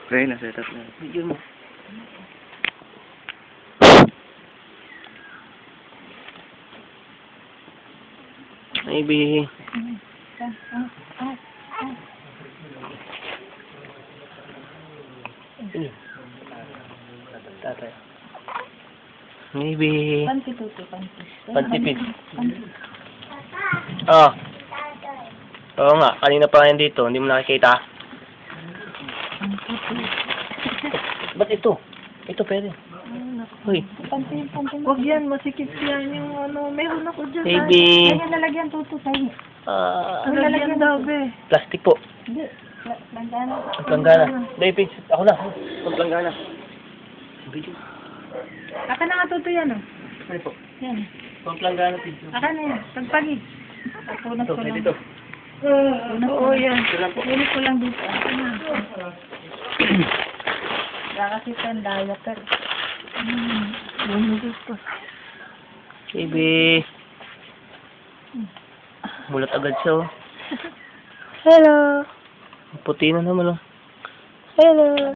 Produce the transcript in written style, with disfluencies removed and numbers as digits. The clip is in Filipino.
Pre, nasa top na. Video mo. Maybe. Ini. Tatay. Maybe. Panty tuto, panty. Pantipid. Oh. Oo nga, kanina pa yan dito, hindi mo nakikita. Ba't ito? Ito pwede. Uy. Panty, panty. Huwag yan, masikip yan yung ano, meron ako dyan. Maybe. Kaya lalagyan tuto tayo. Ano Lalagyan daw, be. Plastic po. Hindi, langgana. Planggana. David, ako na. Planggana. Aka na nga tuto yan, oh. Ano po? Yan. Planggana, Pedro. Aka na yan, pagpagi. Punas Ito, ko lang. ito. Oo, yan. Ito po. Punas ko lang dito. Aka na. Wala kasi ito ang diaper. Bumigis ko. Baby. Mulat agad siya, oh. Hello. Puti na naman, oh. Hello.